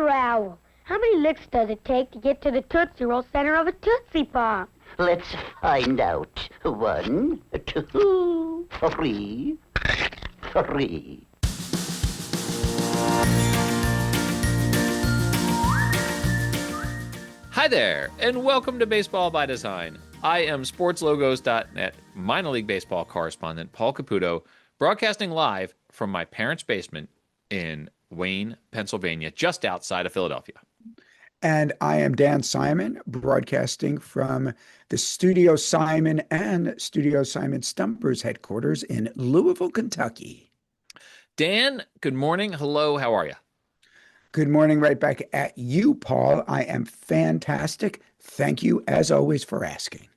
Mr. Owl, how many licks does it take to get to the Tootsie Roll center of a Tootsie Pop? Let's find out. 1, 2, 3, 3. Hi there, and welcome to Baseball by Design. I am SportsLogos.net minor league baseball correspondent Paul Caputo, broadcasting live from my parents' basement in Wayne, Pennsylvania, just outside of Philadelphia. And I am Dan Simon, broadcasting from the Studio Simon and Studio Simon Stumpers headquarters in Louisville, Kentucky. Dan, good morning. Hello, how are you? Good morning, right back at you, Paul. I am fantastic. Thank you, as always, for asking.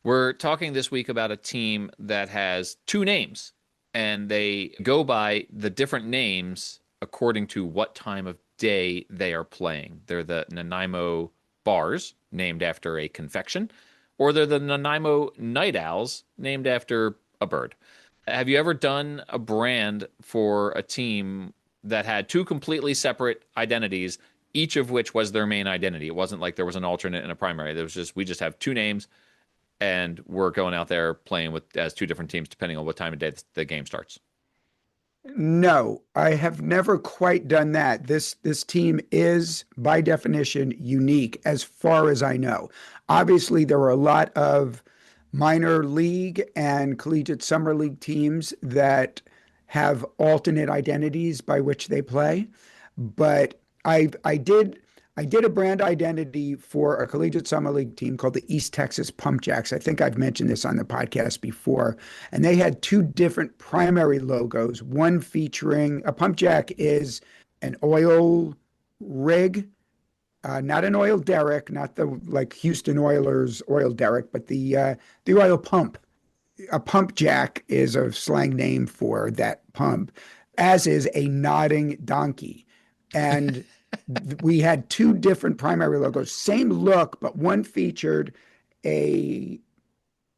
We're talking this week about a team that has two names, and they go by the different names according to what time of day they are playing. They're the Nanaimo Bars, named after a confection, or they're the Nanaimo NightOwls, named after a bird. Have you ever done a brand for a team that had two completely separate identities, each of which was their main identity? It wasn't like there was an alternate and a primary. There was just, we just have two names, and we're going out there playing as two different teams depending on what time of day the game starts. No, I have never quite done that. This team is, by definition, unique as far as I know. Obviously, there are a lot of minor league and collegiate summer league teams that have alternate identities by which they play. But I did a brand identity for a collegiate summer league team called the East Texas Pump Jacks. I think I've mentioned this on the podcast before. And they had two different primary logos, one featuring a pump jack is an oil rig, not an oil derrick, not the like Houston Oilers oil derrick, but the oil pump. A pump jack is a slang name for that pump, as is a nodding donkey. And we had two different primary logos, same look, but one featured a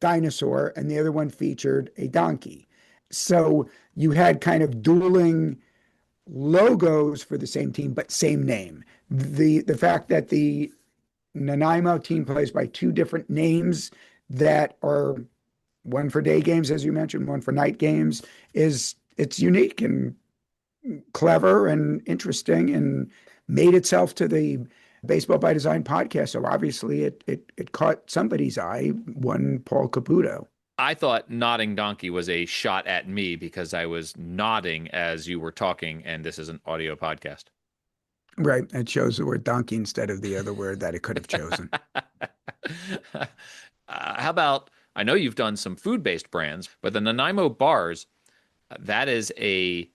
dinosaur and the other one featured a donkey. So you had kind of dueling logos for the same team, but same name. The fact that the Nanaimo team plays by two different names that are one for day games, as you mentioned, one for night games, it's unique and clever and interesting and made itself to the Baseball by Design podcast. So obviously it caught somebody's eye, one Paul Caputo. I thought nodding donkey was a shot at me because I was nodding as you were talking, and this is an audio podcast. Right. It shows the word donkey instead of the other word that it could have chosen. How about, I know you've done some food-based brands, but the Nanaimo Bars, that is a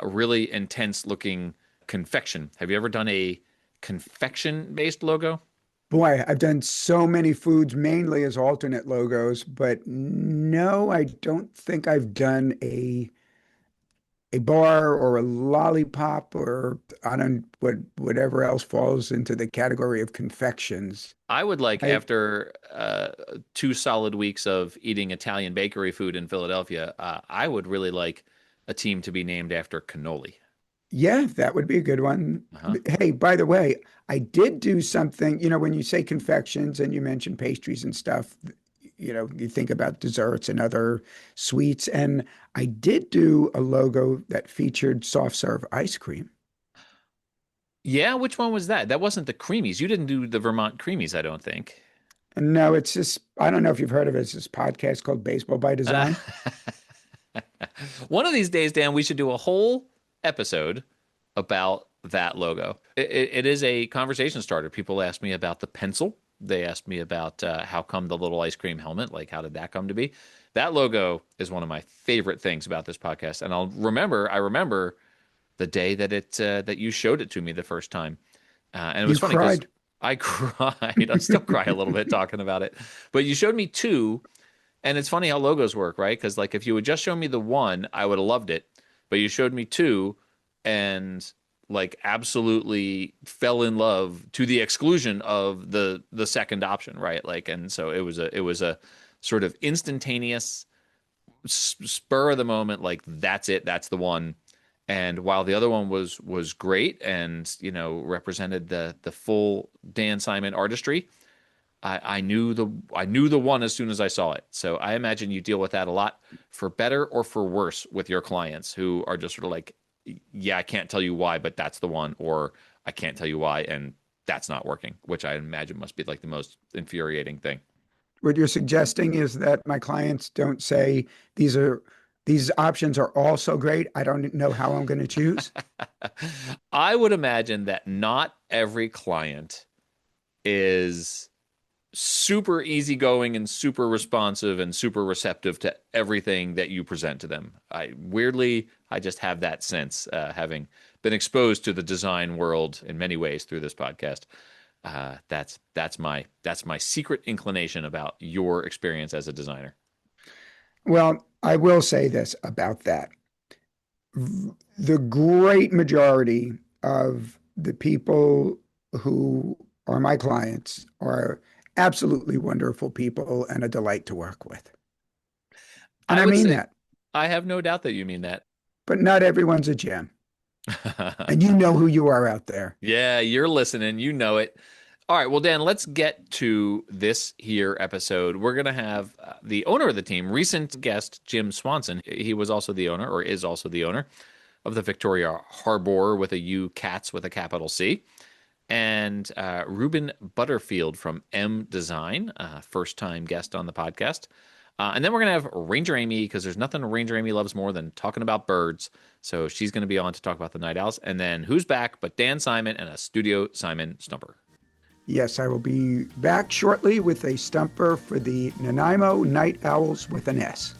really intense-looking confection. Have you ever done a confection-based logo? Boy, I've done so many foods, mainly as alternate logos, but no, I don't think I've done a bar or a lollipop or whatever else falls into the category of confections. I would like, after 2 solid weeks of eating Italian bakery food in Philadelphia, I would really like a team to be named after cannoli. Yeah, that would be a good one. Uh-huh. Hey, by the way, I did do something, when you say confections and you mention pastries and stuff, you think about desserts and other sweets. And I did do a logo that featured soft serve ice cream. Yeah, which one was that? That wasn't the Creamies. You didn't do the Vermont Creamies, I don't think. No, it's just, I don't know if you've heard of it. It's this podcast called Baseball by Design. One of these days, Dan, we should do a whole episode about that logo. It is a conversation starter. People ask me about the pencil. They asked me about how come the little ice cream helmet, like how did that come to be? That logo is one of my favorite things about this podcast. And I remember the day that you showed it to me the first time. And it was funny because I cried. I still cry a little bit talking about it. But you showed me two, and it's funny how logos work, right? Because like if you would just show me the one, I would have loved it. But you showed me two, and like absolutely fell in love to the exclusion of the second option, right? Like, and so it was a sort of instantaneous spur of the moment, like that's it, that's the one. And while the other one was great and represented the full Dan Simon artistry, I knew the one as soon as I saw it. So I imagine you deal with that a lot, for better or for worse, with your clients who are just sort of like, yeah, I can't tell you why, but that's the one, or I can't tell you why, and that's not working, which I imagine must be like the most infuriating thing. What you're suggesting is that my clients don't say these options are all so great, I don't know how I'm going to choose. I would imagine that not every client is super easygoing and super responsive and super receptive to everything that you present to them. I just have that sense, having been exposed to the design world in many ways through this podcast. That's my secret inclination about your experience as a designer. Well, I will say this about that. The great majority of the people who are my clients are absolutely wonderful people and a delight to work with. And I I would mean say that, I have no doubt that you mean that. but not everyone's a gem. And you know who you are out there. Yeah, you're listening. You know it. All right. Well, Dan, let's get to this here episode. We're going to have the owner of the team, recent guest, Jim Swanson. He was also the owner, or is also the owner, of the Victoria Harbor with a U Cats with a capital C. And Ruben Butterfield from M Design, first time guest on the podcast. And then we're going to have Ranger Amy, because there's nothing Ranger Amy loves more than talking about birds. So she's going to be on to talk about the Night Owls. And then who's back but Dan Simon and a Studio Simon Stumper. Yes, I will be back shortly with a stumper for the Nanaimo Night Owls with an S.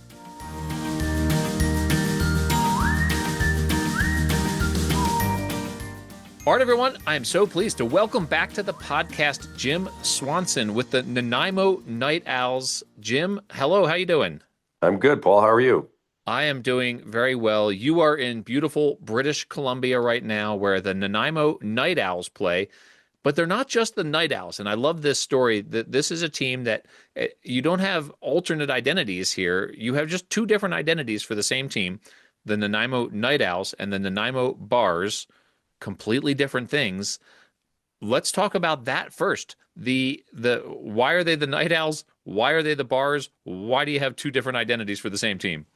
All right, everyone, I am so pleased to welcome back to the podcast Jim Swanson with the Nanaimo Night Owls. Jim, hello, how you doing? I'm good, Paul. How are you? I am doing very well. You are in beautiful British Columbia right now, where the Nanaimo Night Owls play. But they're not just the Night Owls, and I love this story. This is a team that you don't have alternate identities here. You have just two different identities for the same team, the Nanaimo Night Owls and the Nanaimo Bars, completely different things. Let's talk about that first. The why are they the Night Owls? Why are they the Bars? Why do you have two different identities for the same team?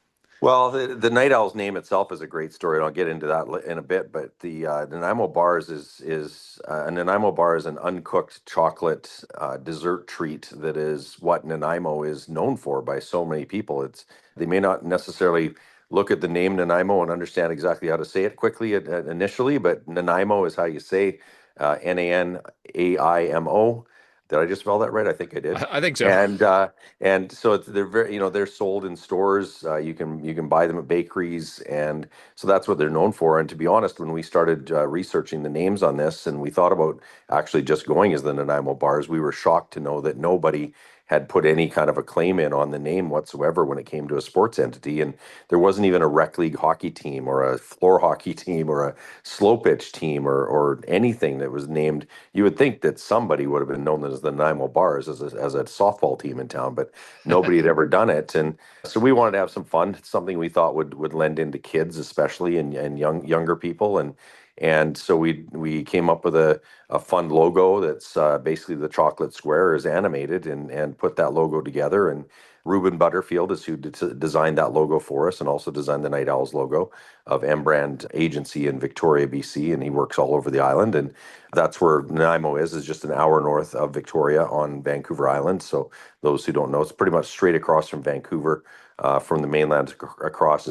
Well, the Night Owls name itself is a great story, and I'll get into that in a bit. But the Nanaimo Bars is a Nanaimo bar is an uncooked chocolate dessert treat that is what Nanaimo is known for by so many people. They may not necessarily look at the name Nanaimo and understand exactly how to say it quickly initially, but Nanaimo is how you say Nanaimo. Did I just spell that right? I think I did. I think so. And so they're very, they're sold in stores. You can buy them at bakeries, and so that's what they're known for. And to be honest, when we started researching the names on this, and we thought about actually just going as the Nanaimo Bars, we were shocked to know that nobody had put any kind of a claim in on the name whatsoever when it came to a sports entity. And there wasn't even a rec league hockey team or a floor hockey team or a slow pitch team or anything that was named. You would think that somebody would have been known as the Nanaimo Bars as a softball team in town, but nobody had ever done it. And so we wanted to have some fun. It's something we thought would lend into kids, especially, and younger people. And so we came up with a fun logo that's basically the chocolate square is animated, and put that logo together. And Ruben Butterfield is who designed that logo for us, and also designed the Night Owls logo of M Brand Agency in Victoria, BC, and he works all over the island. And that's where Nanaimo is just an hour north of Victoria on Vancouver Island. So those who don't know, it's pretty much straight across from Vancouver. From the mainland across,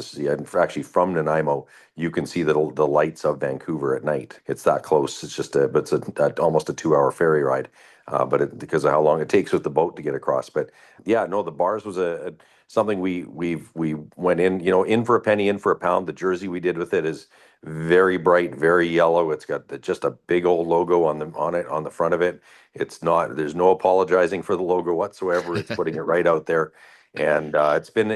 actually from Nanaimo, you can see the lights of Vancouver at night. It's that close. It's just almost a 2-hour ferry ride, because of how long it takes with the boat to get across. But yeah, no, the Bars was something we went in for a penny, in for a pound. The jersey we did with it is very bright, very yellow. It's got just a big old logo on the front of it. There's no apologizing for the logo whatsoever. It's putting it right out there. And it's been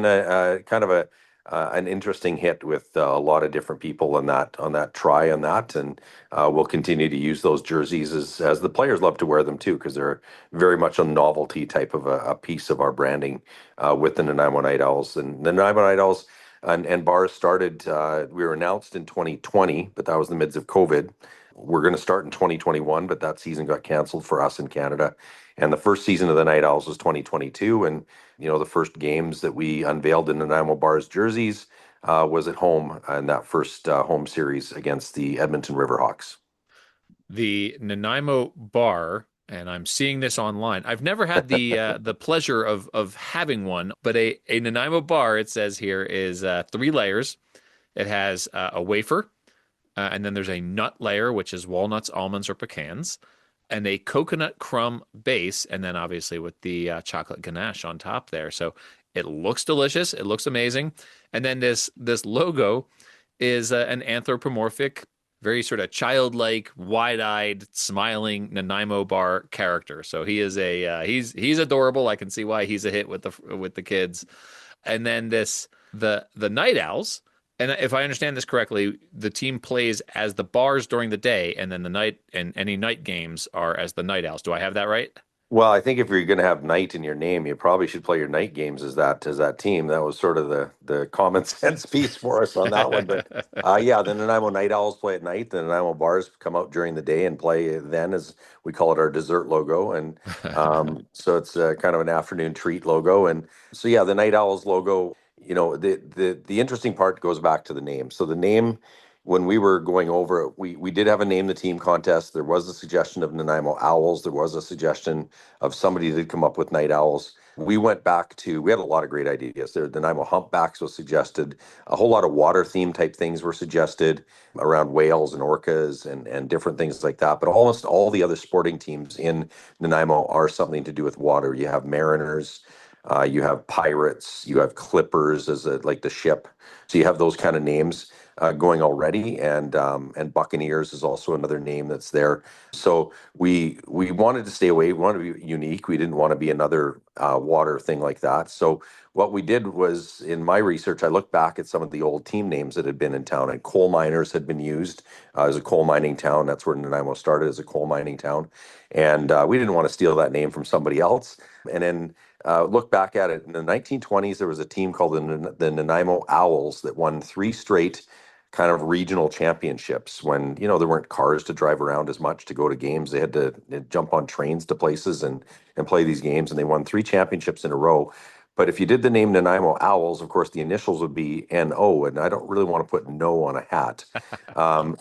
a kind of an interesting hit with a lot of different people on that try on that, and we'll continue to use those jerseys as the players love to wear them too, because they're very much a novelty type of a piece of our branding with the Nanaimo Night Owls. And the Nanaimo Night Owls, and bars started. We were announced in 2020, but that was in the midst of COVID. We're going to start in 2021, but that season got canceled for us in Canada. And the first season of the Night Owls was 2022, and the first games that we unveiled in the Nanaimo Bars jerseys was at home in that first home series against the Edmonton Riverhawks. The Nanaimo Bar, and I'm seeing this online. I've never had the pleasure of having one, but a Nanaimo Bar, it says here, is 3 layers. It has a wafer, and then there's a nut layer, which is walnuts, almonds, or pecans, and a coconut crumb base, and then obviously with the chocolate ganache on top there. So it looks delicious. It looks amazing. And then this logo is an anthropomorphic, very sort of childlike, wide-eyed, smiling Nanaimo Bar character. So he is he's adorable. I can see why he's a hit with the kids. And then the Night Owls. And if I understand this correctly, the team plays as the Bars during the day, and then the night and any night games are as the Night Owls. Do I have that right? Well, I think if you're going to have night in your name, you probably should play your night games as that team. That was sort of the common sense piece for us on that one. But yeah, the Nanaimo Night Owls play at night. The Nanaimo Bars come out during the day and play then, as we call it, our dessert logo. And so it's kind of an afternoon treat logo. And so yeah, the Night Owls logo. The interesting part goes back to the name. So the name, when we were going over it, we did have a name the team contest. There was a suggestion of Nanaimo Owls. There was a suggestion of somebody that had come up with Night Owls. We went back to, we had a lot of great ideas. The Nanaimo Humpbacks was suggested. A whole lot of water theme type things were suggested around whales and orcas and different things like that. But almost all the other sporting teams in Nanaimo are something to do with water. You have Mariners, you have Pirates, you have Clippers as like the ship. So you have those kind of names going already, and Buccaneers is also another name that's there. So we wanted to stay away. We wanted to be unique. We didn't want to be another water thing like that. So what we did was, in my research, I looked back at some of the old team names that had been in town, and coal miners had been used as a coal mining town. That's where Nanaimo started, as a coal mining town, and we didn't want to steal that name from somebody else. And then look back at it. In the 1920s, there was a team called the Nanaimo Owls that won 3 straight kind of regional championships when, there weren't cars to drive around as much to go to games. They had to jump on trains to places and play these games, and they won 3 championships in a row. But if you did the name Nanaimo Owls, of course, the initials would be NO, and I don't really want to put no on a hat.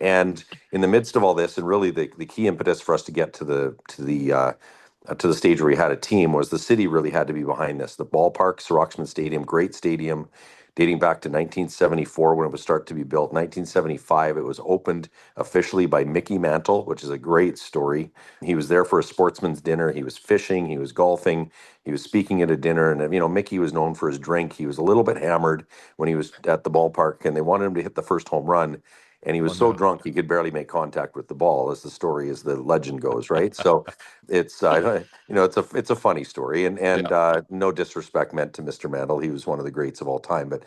And in the midst of all this, and really the key impetus for us to get to the stage where we had a team, was the city really had to be behind this. The ballpark, Sir Oxman Stadium, great stadium, dating back to 1974 when it was started to be built. 1975, it was opened officially by Mickey Mantle, which is a great story. He was there for a sportsman's dinner. He was fishing, he was golfing, he was speaking at a dinner, and Mickey was known for his drink. He was a little bit hammered when he was at the ballpark, and they wanted him to hit the first home run. And he was so drunk he could barely make contact with the ball, as the story, as the legend goes, right? So it's it's a funny story, and no disrespect meant to Mr. Mantle. He was one of the greats of all time, but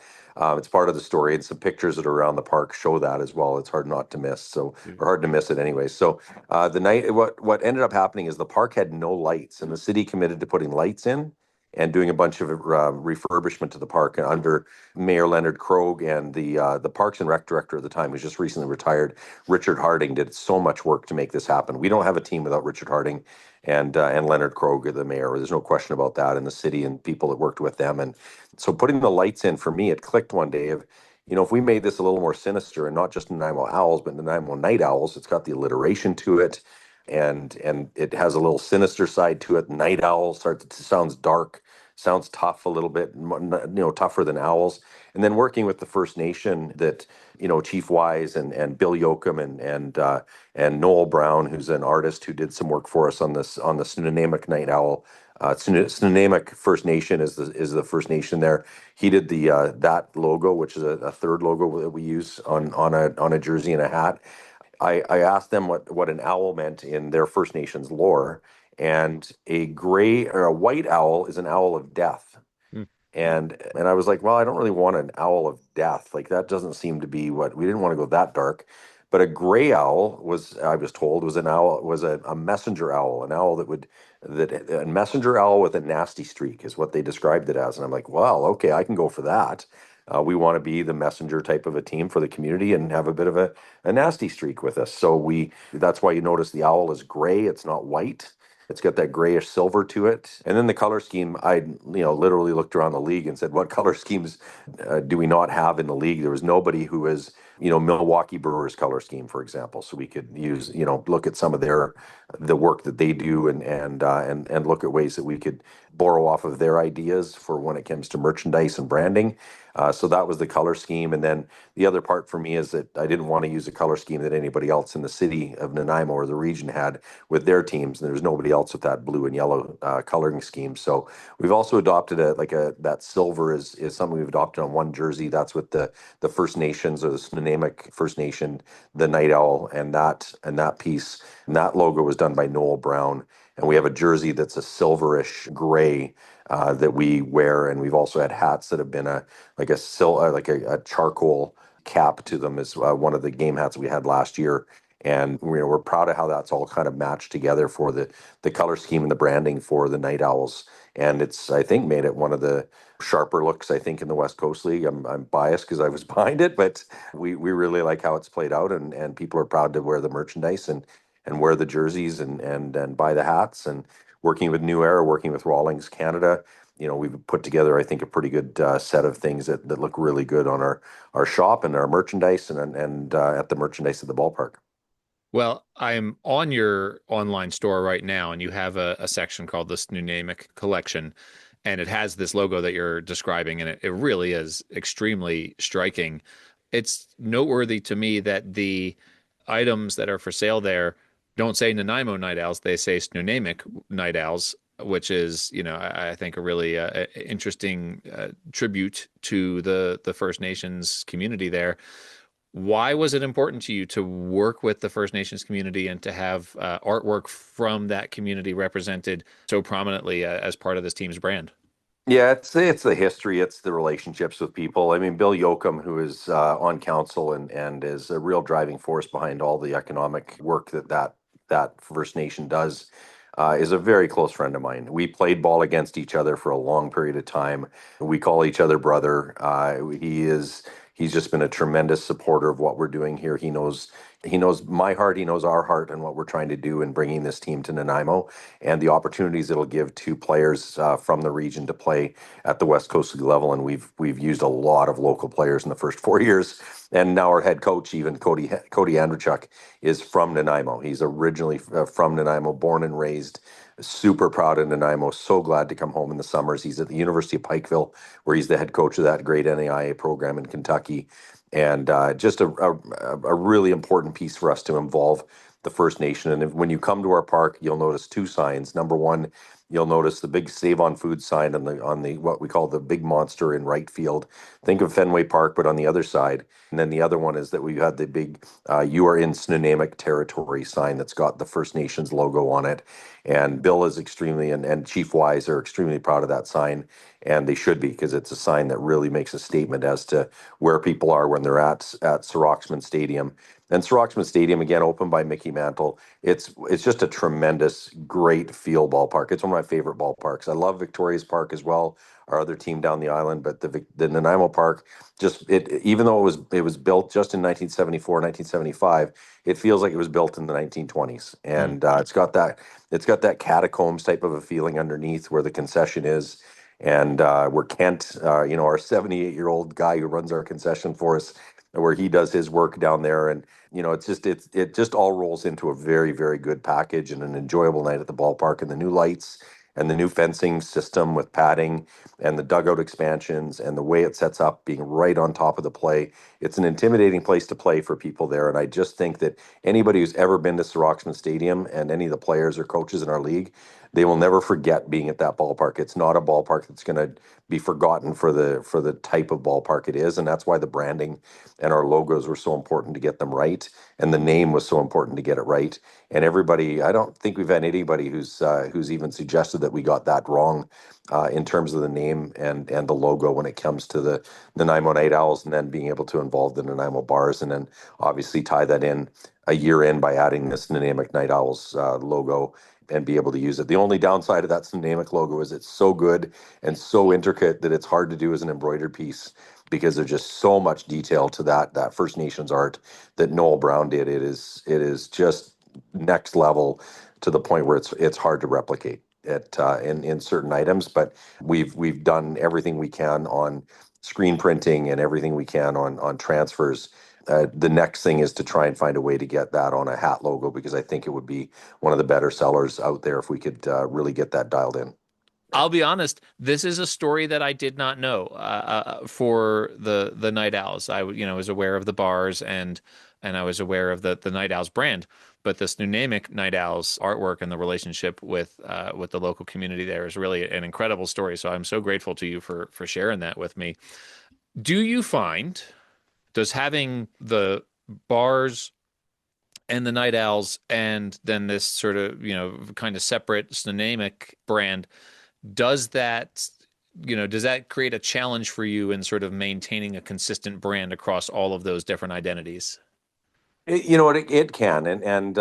it's part of the story, and some pictures that are around the park show that as well. It's hard not to miss, or hard to miss it anyway. So the night, what ended up happening is the park had no lights, and the city committed to putting lights in and doing a bunch of refurbishment to the park, and under Mayor Leonard Krogh, and the Parks and Rec director at the time, who's just recently retired, Richard Harding, did so much work to make this happen. We don't have a team without Richard Harding and Leonard Krogh, the mayor. There's no question about that, and the city and people that worked with them. And so putting the lights in, for me, it clicked one day of, if we made this a little more sinister, and not just Nanaimo Owls, but Nanaimo Night Owls, it's got the alliteration to it, and it has a little sinister side to it. Night Owl sounds dark, sounds tough a little bit, tougher than owls. And then working with the First Nation, that Chief Wise and Bill Yoakum and Noel Brown, who's an artist who did some work for us on the Snuneymuxw Night Owl. Snuneymuxw First Nation is the First Nation there. He did the that logo, which is a third logo that we use on a jersey and a hat. I asked them what an owl meant in their First Nations lore, and a gray or a white owl is an owl of death. And I was like, well, I don't really want an owl of death. Like, that doesn't seem to be what we didn't want to go that dark. But a gray owl I was told, was a messenger owl, an owl a messenger owl with a nasty streak is what they described it as. And I'm like, well, okay, I can go for that. We want to be the messenger type of a team for the community and have a bit of a nasty streak with us. So that's why you notice the owl is gray. It's not white. It's got that grayish silver to it. And then the color scheme, I literally looked around the league and said, what color schemes do we not have in the league? There was nobody who is, Milwaukee Brewers color scheme, for example. So we could use, look at some of the work that they do and look at ways that we could borrow off of their ideas for when it comes to merchandise and branding. So that was the color scheme. And then the other part for me is that I didn't want to use a color scheme that anybody else in the city of Nanaimo or the region had with their teams. And there's nobody else with that blue and yellow coloring scheme. So we've also adopted that silver is something we've adopted on one jersey. That's with the First Nations or the Snuneymuxw First Nation, the Night Owl, and that piece. And that logo was done by Noel Brown. And we have a jersey that's a silverish gray that we wear, and we've also had hats that have been a charcoal cap to them, is one of the game hats we had last year. And we're proud of how that's all kind of matched together for the color scheme and the branding for the Night Owls. And it's, I think, made it one of the sharper looks, I think, in the West Coast League. I'm biased because I was behind it, but we really like how it's played out, and people are proud to wear the merchandise and wear the jerseys and buy the hats. And working with New Era, working with Rawlings Canada, we've put together, I think, a pretty good set of things that look really good on our shop and our merchandise and at the merchandise at the ballpark. Well, I'm on your online store right now, and you have a section called the Snuneymuxw Collection, and it has this logo that you're describing, and it really is extremely striking. It's noteworthy to me that the items that are for sale there don't say Nanaimo Night Owls; they say Snuneymuxw Night Owls, which is, I think a really interesting tribute to the First Nations community there. Why was it important to you to work with the First Nations community and to have artwork from that community represented so prominently as part of this team's brand? Yeah, it's the history, it's the relationships with people. I mean, Bill Yoakum, who is on council and is a real driving force behind all the economic work that First Nation does, is a very close friend of mine. We played ball against each other for a long period of time. We call each other brother. He's just been a tremendous supporter of what we're doing here. He knows my heart, he knows our heart, and what we're trying to do in bringing this team to Nanaimo, and the opportunities it'll give to players from the region to play at the West Coast League level. And we've used a lot of local players in the first 4 years, and now our head coach, even Cody Andrechuk, is from Nanaimo. He's originally from Nanaimo, born and raised. Super proud of Nanaimo. So glad to come home in the summers. He's at the University of Pikeville, where he's the head coach of that great NAIA program in Kentucky. And just a really important piece for us to involve the First Nation. And when you come to our park, you'll notice two signs. Number one, you'll notice the big Save on Food sign on the what we call the big monster in right field. Think of Fenway Park, but on the other side. And then the other one is that we had the big "You are in Snuneymuxw territory" sign that's got the First Nations logo on it. And Bill is extremely and Chief Wise are extremely proud of that sign, and they should be, because it's a sign that really makes a statement as to where people are when they're at Sir Roxman Stadium. And Sir Roxman Stadium, again, opened by Mickey Mantle. It's just a tremendous, great feel ballpark. It's one of my favorite ballparks. I love Victoria's Park as well, our other team down the island. But the Nanaimo Park, even though it was built just in 1974, 1975, it feels like it was built in the 1920s. And it's got that catacombs type of a feeling underneath where the concession is. And where Kent, our 78-year-old guy who runs our concession for us, where he does his work down there. And it just all rolls into a very, very good package and an enjoyable night at the ballpark. And the new lights and the new fencing system with padding and the dugout expansions and the way it sets up, being right on top of the play, it's an intimidating place to play for people there. And I just think that anybody who's ever been to Sir Roxman Stadium, and any of the players or coaches in our league, they will never forget being at that ballpark. It's not a ballpark that's going to be forgotten for the type of ballpark it is. And that's why the branding and our logos were so important to get them right. And the name was so important to get it right. And everybody, I don't think we've had anybody who's even suggested that we got that wrong in terms of the name and the logo when it comes to the Nanaimo Night Owls, and then being able to involve the Nanaimo Bars, and then obviously tie that in a year in by adding this Nanaimo Night Owls logo and be able to use it. The only downside of that Nanaimo logo is it's so good and so intricate that it's hard to do as an embroidered piece. because there's just so much detail to that First Nations art that Noel Brown did. It is just next level to the point where it's hard to replicate it in certain items. But we've done everything we can on screen printing and everything we can on transfers. The next thing is to try and find a way to get that on a hat logo, because I think it would be one of the better sellers out there if we could really get that dialed in. I'll be honest. This is a story that I did not know for the Night Owls. I was aware of the bars and I was aware of the Night Owls brand, but this Nanaimo Night Owls artwork and the relationship with the local community there is really an incredible story. So I'm so grateful to you for sharing that with me. Do you find, does having the bars and the Night Owls and then this sort of kind of separate Nanaimo brand, does that create a challenge for you in sort of maintaining a consistent brand across all of those different identities? It can, and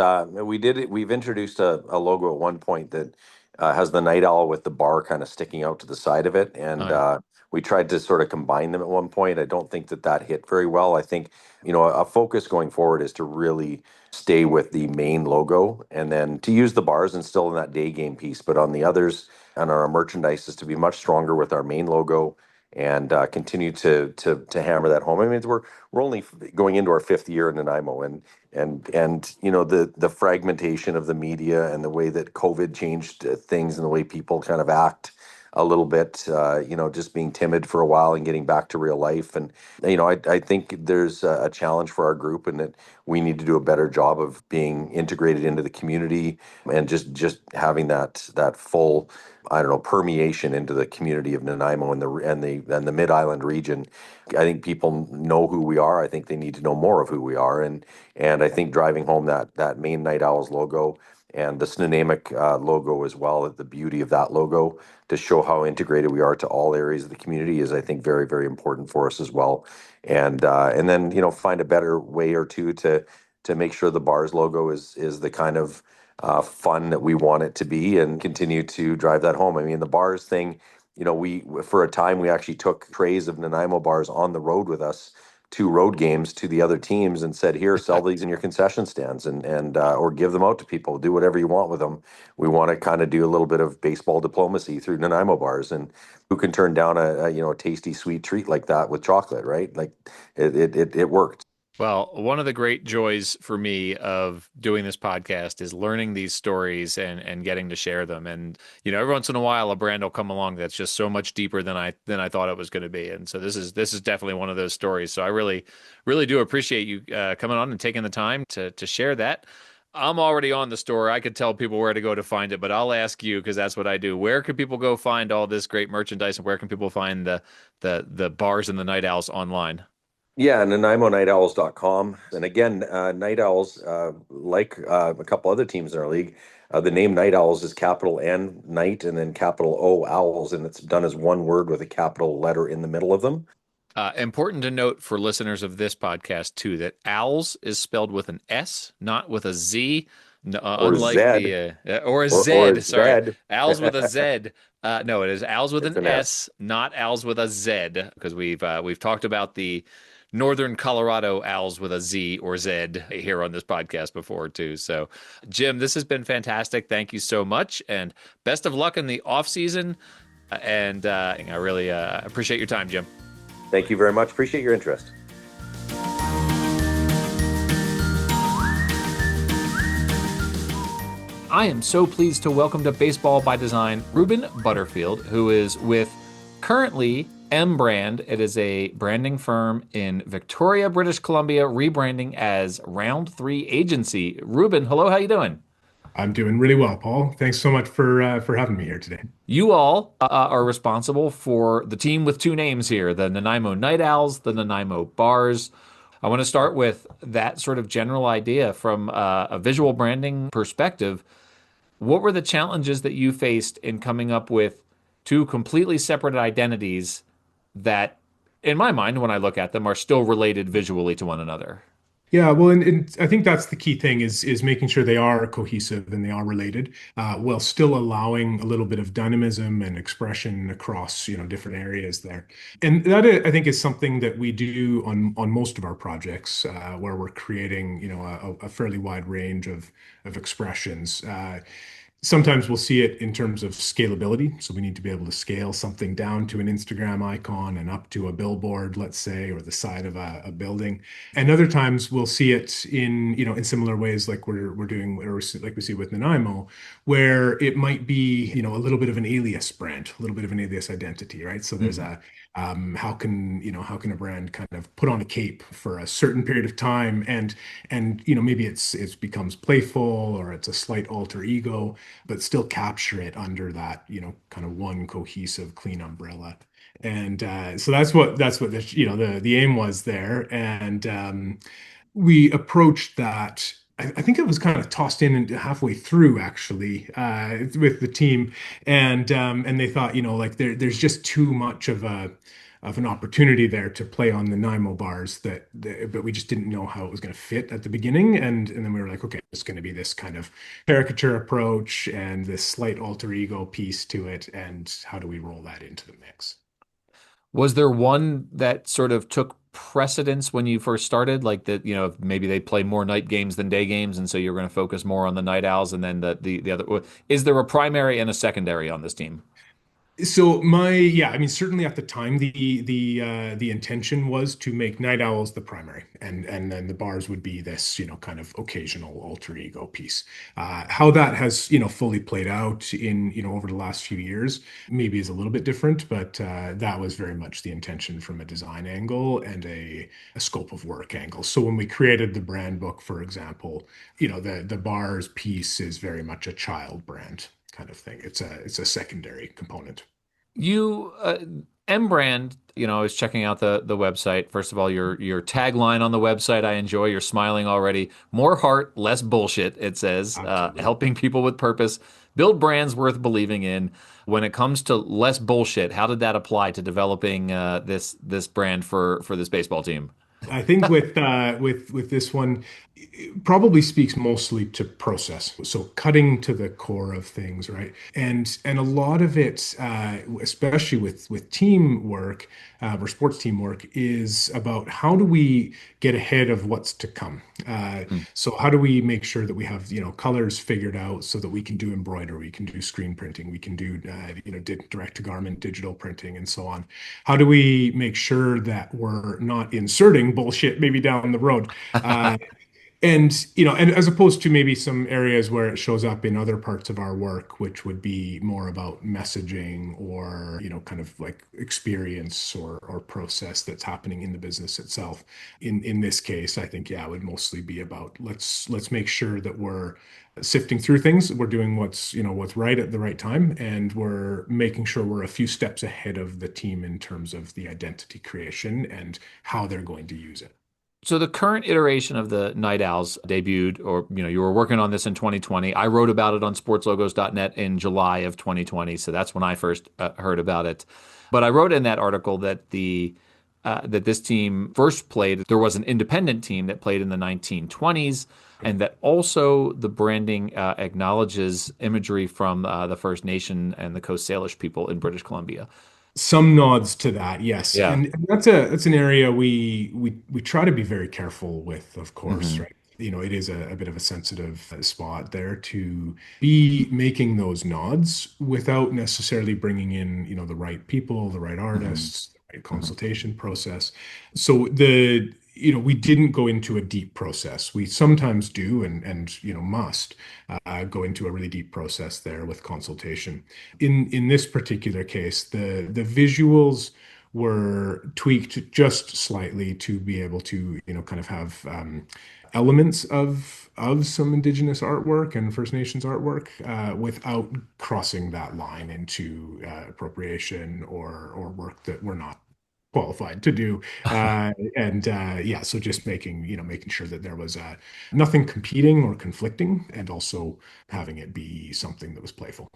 we've introduced a logo at one point that has the night owl with the bar kind of sticking out to the side of it, and Right. we tried to sort of combine them at one point. I don't think that hit very well. I think a focus going forward is to really stay with the main logo, and then to use the bars and still in that day game piece, but on the others and our merchandise is to be much stronger with our main logo and continue to hammer that home. I mean, we're only going into our fifth year in Nanaimo, and the fragmentation of the media and the way that COVID changed things and the way people kind of act a little bit, just being timid for a while and getting back to real life. And I think there's a challenge for our group, and that we need to do a better job of being integrated into the community and just having that full, I don't know, permeation into the community of Nanaimo and the Mid Island region. I think people know who we are. I think they need to know more of who we are, and I think driving home that main Night Owls logo and the Snunamic logo as well, the beauty of that logo to show how integrated we are to all areas of the community is, I think, very, very important for us as well. And then find a better way or two to make sure the bars logo is the kind of fun that we want it to be, and continue to drive that home. I mean, the bars thing, we for a time we actually took trays of Nanaimo bars on the road with us to road games to the other teams and said, here, sell these in your concession stands, and or give them out to people. Do whatever you want with them. We want to kind of do a little bit of baseball diplomacy through Nanaimo bars, and who can turn down a tasty sweet treat like that with chocolate, right? Like it worked. Well, one of the great joys for me of doing this podcast is learning these stories and getting to share them. And every once in a while, a brand will come along that's just so much deeper than I thought it was going to be. And so this is definitely one of those stories. So I really, really do appreciate you coming on and taking the time to share that. I'm already on the store. I could tell people where to go to find it, but I'll ask you, because that's what I do. Where can people go find all this great merchandise, and where can people find the bars and the Night Owls online? Yeah, Nanaimo NightOwls.com. And again, Night Owls, like a couple other teams in our league, the name Night Owls is capital N, night, and then capital O, owls, and it's done as one word with a capital letter in the middle of them. Important to note for listeners of this podcast, too, that owls is spelled with an S, not with a Z. Or Unlike Z. or a Z. Or a Sorry, Z. owls with a Z. No, it is owls with It's an an S, not owls with a Z, because we've talked about the Northern Colorado owls with a Z or Z here on this podcast before, too. So, Jim, this has been fantastic. Thank you so much, and best of luck in the off season. And I really appreciate your time, Jim. Thank you very much. Appreciate your interest. I am so pleased to welcome to Baseball by Design Ruben Butterfield, who is with currently M Brand. It is a branding firm in Victoria, British Columbia, rebranding as Round 3 Agency. Ruben, hello, how you doing? I'm doing really well, Paul. Thanks so much for having me here today. You all are responsible for the team with two names here, the Nanaimo Night Owls, the Nanaimo Bars. I want to start with that sort of general idea from a visual branding perspective. What were the challenges that you faced in coming up with two completely separate identities that, in my mind, when I look at them, are still related visually to one another? Yeah, well, and I think that's the key thing is making sure they are cohesive and they are related, while still allowing a little bit of dynamism and expression across, different areas there. And that I think is something that we do on most of our projects, where we're creating, a fairly wide range of expressions. Sometimes we'll see it in terms of scalability. So we need to be able to scale something down to an Instagram icon and up to a billboard, let's say, or the side of a building. And other times we'll see it in similar ways like we're doing, or like we see with Nanaimo, where it might be, a little bit of an alias brand, a little bit of an alias identity, right? So there's Mhm. a how can a brand kind of put on a cape for a certain period of time and maybe it becomes playful or it's a slight alter ego, but still capture it under that, kind of one cohesive, clean umbrella. And so that's what the aim was there. And we approached that. I think it was kind of tossed in and halfway through actually with the team, and they thought, like there's just too much of an opportunity there to play on the Nanaimo bars but we just didn't know how it was going to fit at the beginning, and then we were like, okay, it's going to be this kind of caricature approach and this slight alter ego piece to it, and how do we roll that into the mix? Was there one that sort of took precedence when you first started? Like that, maybe they play more night games than day games, and so you're going to focus more on the night owls, and then the other. Is there a primary and a secondary on this team? So I mean, certainly at the time, the intention was to make Night Owls the primary, and then the bars would be this, kind of occasional alter ego piece. How that has, fully played out in, over the last few years, maybe is a little bit different, but that was very much the intention from a design angle and a scope of work angle. So when we created the brand book, for example, the bars piece is very much a child brand kind of thing. It's a secondary component. You M brand, I was checking out the website. First of all, your tagline on the website I enjoy. You're smiling already. More heart, less bullshit, it says. Absolutely. Helping people with purpose, build brands worth believing in. When it comes to less bullshit, how did that apply to developing this brand for this baseball team? I think with this one, it probably speaks mostly to process. So cutting to the core of things, right? And a lot of it, especially with teamwork or sports teamwork, is about how do we get ahead of what's to come. Hmm. So how do we make sure that we have colors figured out so that we can do embroidery, we can do screen printing, we can do direct to garment digital printing, and so on. How do we make sure that we're not inserting bullshit maybe down the road? Uh, and as opposed to maybe some areas where it shows up in other parts of our work, which would be more about messaging or, kind of like experience or process that's happening in the business itself. In this case, I think, yeah, it would mostly be about let's make sure that we're sifting through things, we're doing what's right at the right time, and we're making sure we're a few steps ahead of the team in terms of the identity creation and how they're going to use it. So the current iteration of the Night Owls debuted, or you were working on this in 2020. I wrote about it on sportslogos.net in July of 2020, so that's when I first heard about it. But I wrote in that article that that this team first played. There was an independent team that played in the 1920s, and that also the branding acknowledges imagery from the First Nation and the Coast Salish people in British Columbia. Some nods to that, yes, Yeah. and that's an area we try to be very careful with, of course, Hmm. right? It is a bit of a sensitive spot there to be making those nods without necessarily bringing in, the right people, the right Hmm. artists, the right consultation process. So we didn't go into a deep process. We sometimes do and must go into a really deep process there with consultation. In this particular case, the visuals were tweaked just slightly to be able to kind of have elements of some indigenous artwork and First Nations artwork without crossing that line into appropriation or work that we're not qualified to do. And yeah, so just making sure that there was nothing competing or conflicting, and also having it be something that was playful.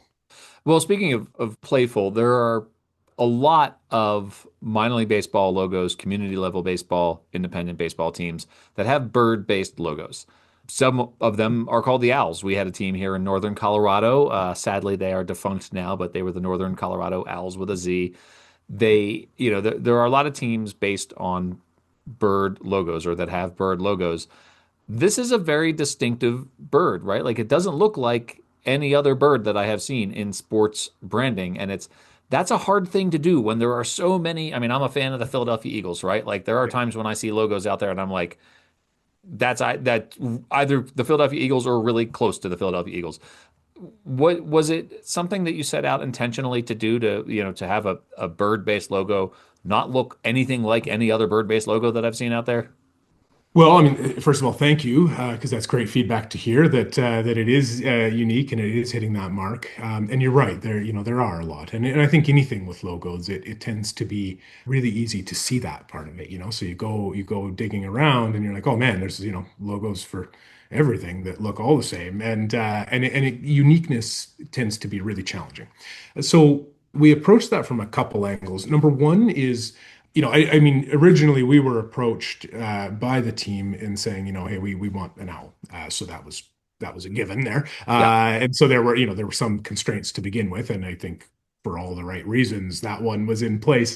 Well, speaking of playful, there are a lot of minor league baseball logos, community level baseball, independent baseball teams that have bird based logos. Some of them are called the Owls. We had a team here in northern Colorado. Sadly, they are defunct now, but they were the Northern Colorado Owls with a Z. There are a lot of teams based on bird logos or that have bird logos. This is a very distinctive bird, right? Like it doesn't look like any other bird that I have seen in sports branding. And that's a hard thing to do when there are so many. I mean, I'm a fan of the Philadelphia Eagles, right? Like there are times when I see logos out there and I'm like, that either the Philadelphia Eagles or really close to the Philadelphia Eagles. What was it something that you set out intentionally to do to have a bird-based logo not look anything like any other bird-based logo that I've seen out there? Well, I mean, first of all, thank you, because that's great feedback to hear that it is unique and it is hitting that mark. And you're right, there are a lot, and I think anything with logos, it tends to be really easy to see that part of it. So you go digging around, and you're like, oh man, there's logos for everything that look all the same, and uniqueness tends to be really challenging. So we approached that from a couple angles. Number one is I mean, originally we were approached by the team in saying, hey, we want an owl. So that was a given there. Yeah. And so there were some constraints to begin with, and I think for all the right reasons, that one was in place.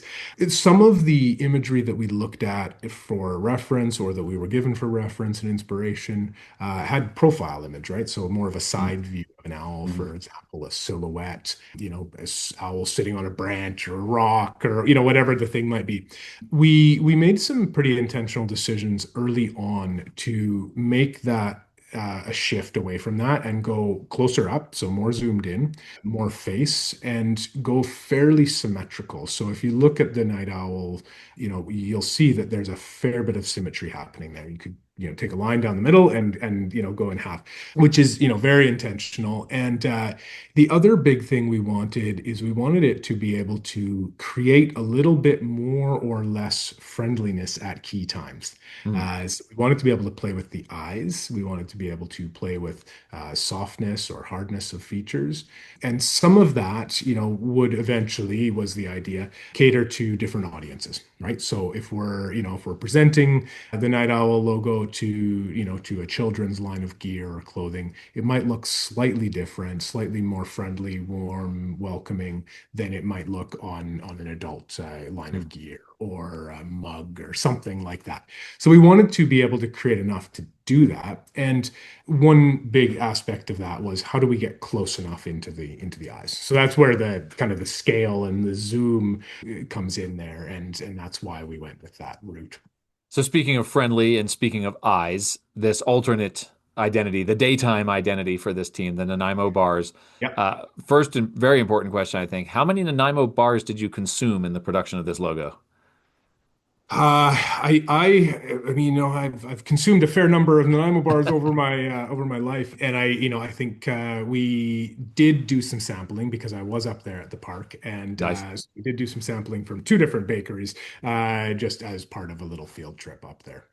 Some of the imagery that we looked at for reference or that we were given for reference and inspiration had profile image, right? So more of a side view of an owl, Mm-hmm. for example, a silhouette, a owl sitting on a branch or a rock or, whatever the thing might be. We made some pretty intentional decisions early on to make that a shift away from that and go closer up, so more zoomed in, more face, and go fairly symmetrical. So if you look at the night owl, you'll see that there's a fair bit of symmetry happening there. You could take a line down the middle and go in half, which is very intentional. And the other big thing we wanted is we wanted it to be able to create a little bit more or less friendliness at key times. So we wanted to be able to play with the eyes. We wanted to be able to play with softness or hardness of features. And some of that, would eventually, was the idea, cater to different audiences, right? So if we're presenting the Night Owl logo to a children's line of gear or clothing, it might look slightly different, slightly more friendly, warm, welcoming than it might look on an adult line of gear or a mug or something like that. So we wanted to be able to create enough to do that. And one big aspect of that was how do we get close enough into the eyes? So that's where the kind of the scale and the zoom comes in there, and that's why we went with that route. So speaking of friendly and speaking of eyes, this alternate identity, the daytime identity for this team, the Nanaimo Bars. Yep. First and very important question, I think. How many Nanaimo Bars did you consume in the production of this logo? I mean, I've consumed a fair number of Nanaimo bars over my life, and I think we did do some sampling because I was up there at the park, and Nice. so we did do some sampling from two different bakeries, just as part of a little field trip up there.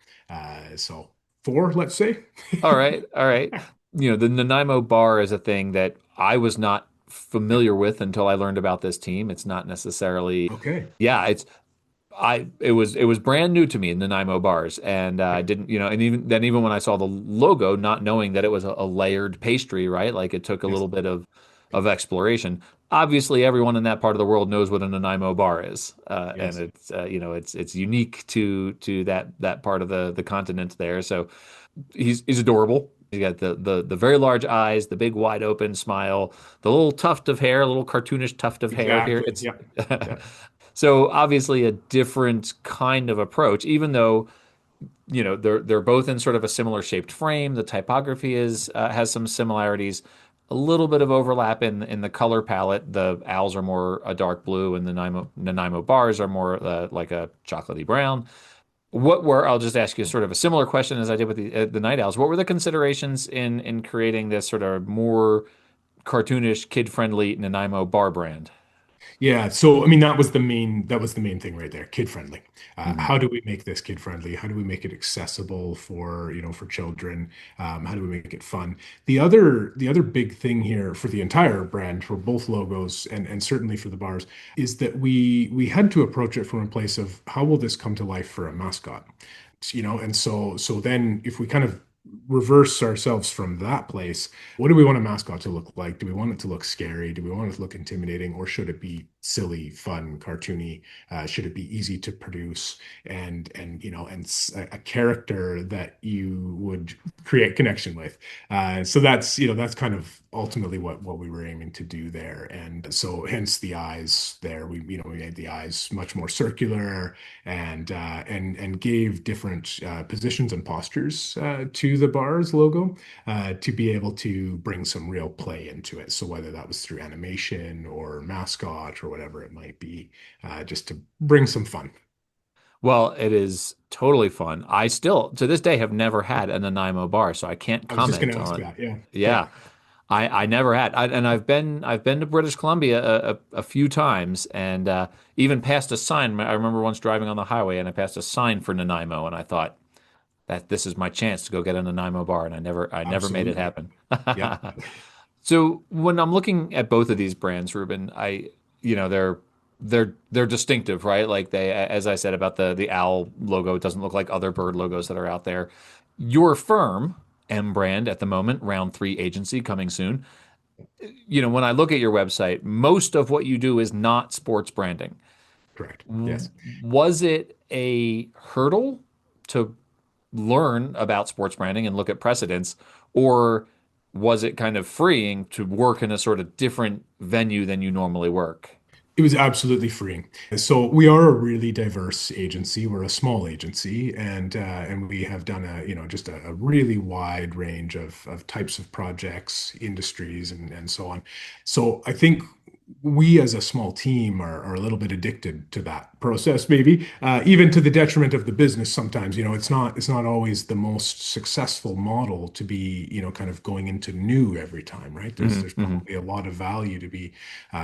So four, let's say. All right. All right. The Nanaimo Bar is a thing that I was not familiar with until I learned about this team. It's not necessarily, Okay. yeah, it was brand new to me in Nanaimo Bars, and I didn't, and even when I saw the logo, not knowing that it was a layered pastry, right? Like it took a Yes. little bit of exploration. Obviously, everyone in that part of the world knows what a Nanaimo bar is, and Yes. it's unique to that part of the continent there. So he's adorable. He's got the very large eyes, the big wide open smile, the little tuft of hair, a little cartoonish tuft of hair here. Exactly. It's Yeah. Yeah. so obviously a different kind of approach, even though they're both in sort of a similar shaped frame. The typography is has some similarities, a little bit of overlap in the color palette. The owls are more a dark blue, and the Nanaimo bars are more like a chocolatey brown. I'll just ask you sort of a similar question as I did with the night owls. What were the considerations in creating this sort of more cartoonish, kid friendly Nanaimo bar brand? Yeah, so I mean that was the main thing right there, kid friendly. Hmm. How do we make this kid friendly? How do we make it accessible for, for children? How do we make it fun? The other big thing here for the entire brand, for both logos and certainly for the bars, is that we had to approach it from a place of how will this come to life for a mascot? And so then if we kind of reverse ourselves from that place, what do we want a mascot to look like? Do we want it to look scary? Do we want it to look intimidating? Or should it be silly, fun, cartoony? Should it be easy to produce and a character that you would create connection with? So that's kind of ultimately what we were aiming to do there. And so hence the eyes there. We made the eyes much more circular and gave different positions and postures to the bars logo to be able to bring some real play into it. So whether that was through animation or mascot or whatever it might be, just to bring some fun. Well, it is totally fun. I still, to this day, have never had a Nanaimo bar, so I can't I was just going comment to ask on. that. Yeah. Yeah. Yeah, I never had, and I've been to British Columbia a few times, and even passed a sign. I remember once driving on the highway, and I passed a sign for Nanaimo, and I thought that this is my chance to go get a Nanaimo bar, and I never made it Absolutely. happen. Yeah. So when I'm looking at both of these brands, Ruben, they're distinctive, right? Like they, as I said about the owl logo, it doesn't look like other bird logos that are out there. Your firm, M Brand, at the moment, round three agency coming soon. When I look at your website, most of what you do is not sports branding. Correct. Yes. Was it a hurdle to learn about sports branding and look at precedents, or was it kind of freeing to work in a sort of different venue than you normally work? It was absolutely freeing. So we are a really diverse agency. We're a small agency, and we have done just a really wide range of types of projects, industries, and so on. So I think we as a small team are a little bit addicted to that process, maybe even to the detriment of the business sometimes. It's not always the most successful model to be, kind of going into new every time, right? there's Hmm. there's Hmm. probably a lot of value to be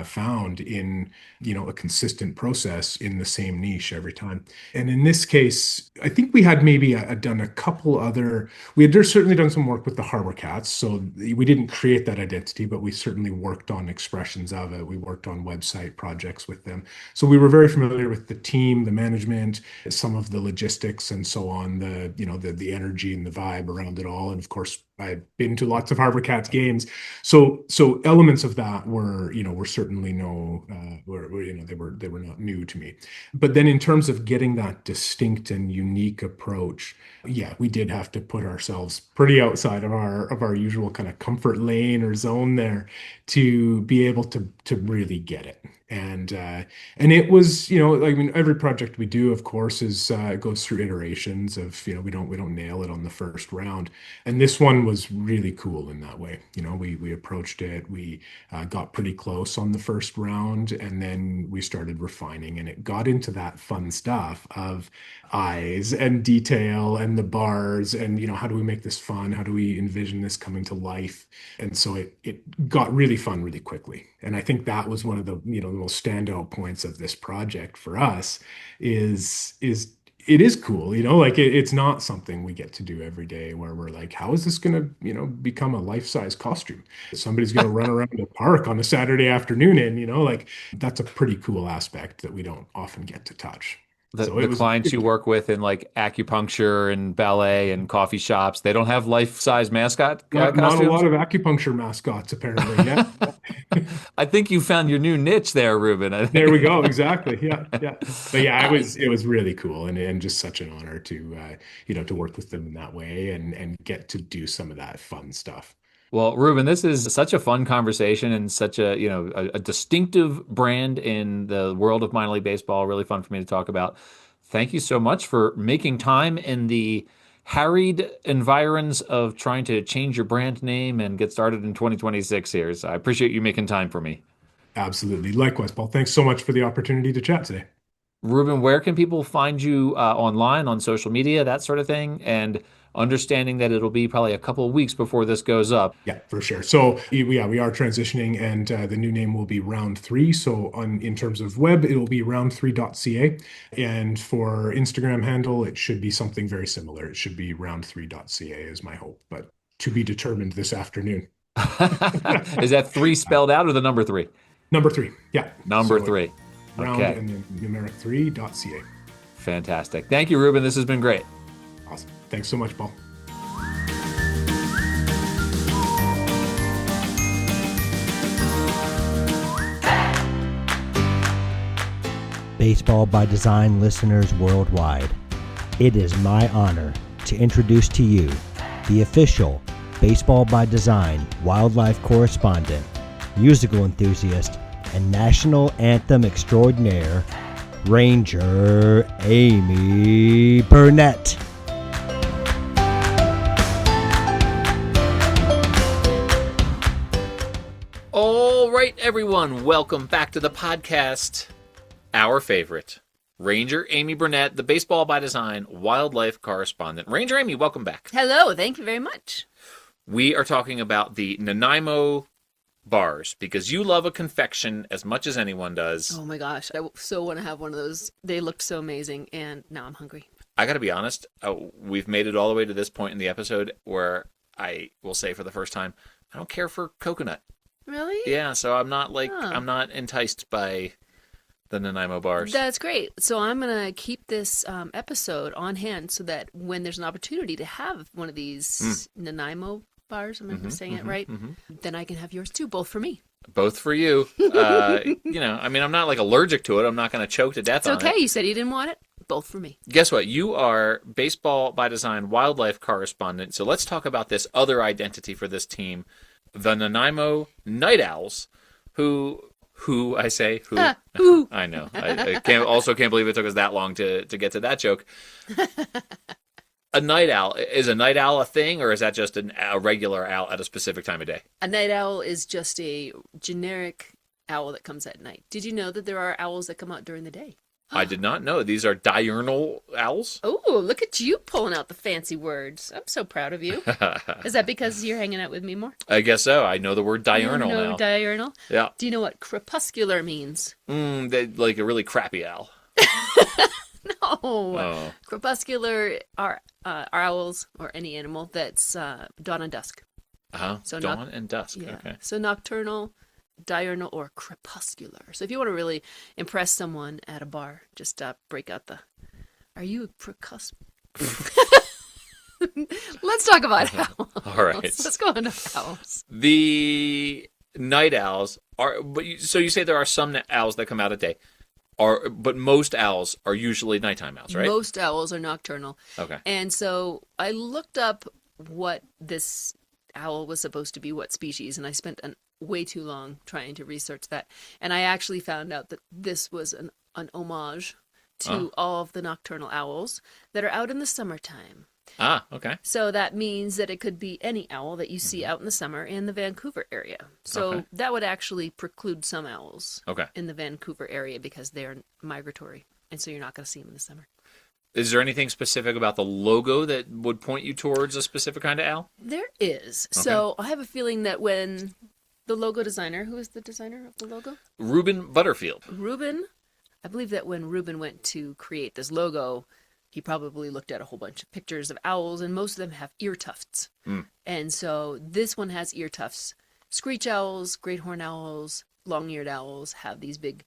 found in, a consistent process in the same niche every time. And in this case, I think we had maybe done a couple other, we had certainly done some work with the Harbor Cats. So we didn't create that identity, but we certainly worked on expressions of it. We worked on website projects with them. So we were very familiar with the team, the management, some of the logistics and so on, the energy and the vibe around it all. And of course, I've been to lots of Harbor Cats games. So elements of that were certainly no, they were not new to me. But then in terms of getting that distinct and unique approach, yeah, we did have to put ourselves pretty outside of our usual kind of comfort lane or zone there to be able to really get it. And it was, I mean, every project we do, of course, is goes through iterations of, we don't nail it on the first round. And this one was really cool in that way. We approached it, we got pretty close on the first round, and then we started refining, and it got into that fun stuff of eyes and detail and the bars, and how do we make this fun? How do we envision this coming to life? And so it got really fun really quickly. And I think that was one of the, the most standout points of this project for us is it is cool, like it's not something we get to do every day where we're like, how is this going to, become a life-size costume? Somebody's going to run around the park on a Saturday afternoon and, like that's a pretty cool aspect that we don't often get to touch. The So the it was, clients you work with in like acupuncture and ballet and coffee shops, they don't have life-size mascot not a lot costumes. of acupuncture mascots apparently. Yeah. I think you found your new niche there, Ruben. I There we think. go. Exactly. Yeah. Yeah. But yeah, it Uh, was it was really cool and just such an honor to to work with them in that way and get to do some of that fun stuff. Well, Ruben, this is such a fun conversation and such a distinctive brand in the world of minor league baseball. Really fun for me to talk about. Thank you so much for making time in the harried environs of trying to change your brand name and get started in 2026 here. So I appreciate you making time for me. Absolutely. Likewise, Paul. Thanks so much for the opportunity to chat today. Ruben, where can people find you online on social media, that sort of thing? And understanding that it'll be probably a couple of weeks before this goes up. Yeah, for sure. So yeah, we are transitioning, and the new name will be Round 3. So in terms of web, it will be round3.ca, and for Instagram handle, it should be something very similar. It should be round3.ca is my hope, but to be determined this afternoon. Is that 3 spelled out or the number 3? Number 3, yeah. Number So 3. Round Okay. and then numeric 3.ca. Fantastic. Thank you, Ruben. This has been great. Awesome. Thanks so much, Paul. Baseball by Design listeners worldwide, it is my honor to introduce to you the official Baseball by Design wildlife correspondent, musical enthusiast, and national anthem extraordinaire, Ranger Amy Burnett. All right, everyone. Welcome back to the podcast. Our favorite, Ranger Amy Burnett, the Baseball by Design wildlife correspondent. Ranger Amy, welcome back. Hello, thank you very much. We are talking about the Nanaimo Bars because you love a confection as much as anyone does. Oh my gosh, I so want to have one of those. They looked so amazing, and now I'm hungry. I got to be honest, we've made it all the way to this point in the episode where I will say for the first time, I don't care for coconut. Really? Yeah, so I'm not Huh. I'm not enticed by the Nanaimo Bars. That's great. So I'm going to keep this episode on hand so that when there's an opportunity to have one of these Nanaimo bars, am I saying it right? Then I can have yours too, both for me. Both for you. I mean, I'm not like allergic to it. I'm not going to choke to death It's on okay. it. You said you didn't want it. Both for me. Guess what? You are Baseball by Design wildlife correspondent. So let's talk about this other identity for this team, the Nanaimo NightOwls, who I say who. Who? I know. I can't believe it took us that long to get to that joke. A night owl, is a night owl a thing, or is that just a regular owl at a specific time of day? A night owl is just a generic owl that comes at night. Did you know that there are owls that come out during the day? I did not know. These are diurnal owls? Oh, look at you pulling out the fancy words. I'm so proud of you. Is that because you're hanging out with me more? I guess so. I know the word diurnal You know now. diurnal? Yeah. Do you know what crepuscular means? Like a really crappy owl. No. Oh. Crepuscular are owls or any animal that's dawn and dusk. Uh-huh. So Dawn and dusk. Yeah. Okay. So nocturnal, diurnal, or crepuscular. So if you want to really impress someone at a bar, just break out the, are you a Let's talk about owls. All right. Let's go into owls. The night owls are, so you say there are some owls that come out at day, but most owls are usually nighttime owls, right? Most owls are nocturnal. Okay. And so I looked up what this owl was supposed to be, what species, and I spent way too long trying to research that. And I actually found out that this was an homage to all of the nocturnal owls that are out in the summertime. Ah, okay. So that means that it could be any owl that you see out in the summer in the Vancouver area. So that would actually preclude some owls in the Vancouver area because they're migratory. And so you're not going to see them in the summer. Is there anything specific about the logo that would point you towards a specific kind of owl? There is. Okay. So I have a feeling that when the logo designer, who is the designer of the logo? Reuben Butterfield. Reuben. I believe that when Reuben went to create this logo, he probably looked at a whole bunch of pictures of owls, and most of them have ear tufts. And so this one has ear tufts. Screech owls, great horned owls, long-eared owls have these big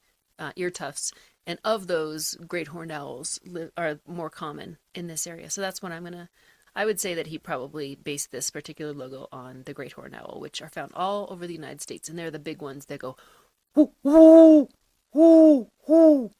ear tufts. And of those, great horned owls are more common in this area. So that's what I would say that he probably based this particular logo on the great horned owl, which are found all over the United States. And they're the big ones that go, whoo, whoo, whoo, whoo.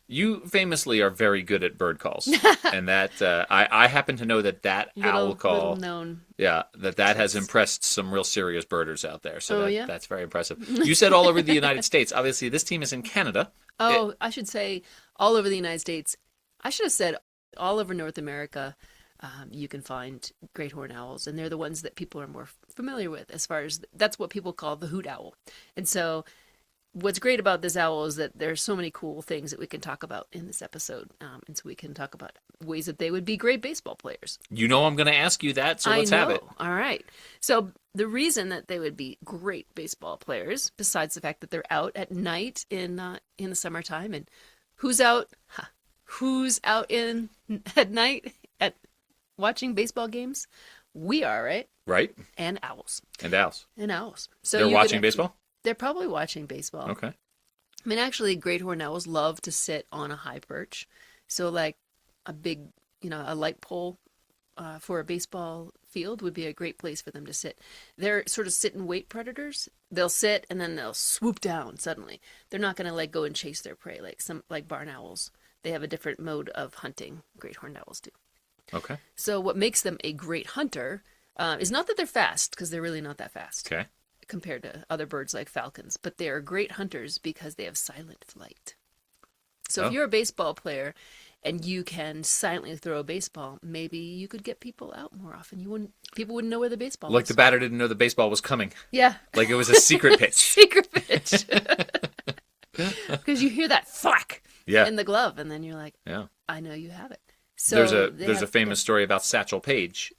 You famously are very good at bird calls, and that I happen to know that owl call, little known. yeah, that has impressed some real serious birders out there. So yeah? that's very impressive. You said all over the United States. Obviously, this team is in Canada. Oh, I should say all over the United States. I should have said all over North America. You can find great horned owls, and they're the ones that people are more familiar with. As far as that's what people call the hoot owl, and so what's great about this owl is that there's so many cool things that we can talk about in this episode. And so we can talk about ways that they would be great baseball players. You know I'm going to ask you that, so let's have it. All right. So the reason that they would be great baseball players, besides the fact that they're out at night in the summertime, and who's out at night at watching basebal games? We are, right? Right. And owls. And owls. And owls. So They're you could watching actually- baseball? They're probably watching baseball. Okay. I mean, actually, great horned owls love to sit on a high perch. So, like a big, a light pole for a baseball field would be a great place for them to sit. They're sort of sit and wait predators. They'll sit and then they'll swoop down suddenly. They're not going to like go and chase their prey like barn owls. They have a different mode of hunting. Great horned owls do. Okay. So, what makes them a great hunter is not that they're fast, because they're really not that fast. Okay. Compared to other birds like falcons, but they are great hunters because they have silent flight. So if you're a baseball player and you can silently throw a baseball, maybe you could get people out more often. People wouldn't know where the baseball was. Like the batter didn't know the baseball was coming. Yeah. Like it was a secret pitch. Secret pitch. Because you hear that thwack in the glove, and then you're like, yeah, I know you have it. So there's a famous story about Satchel Paige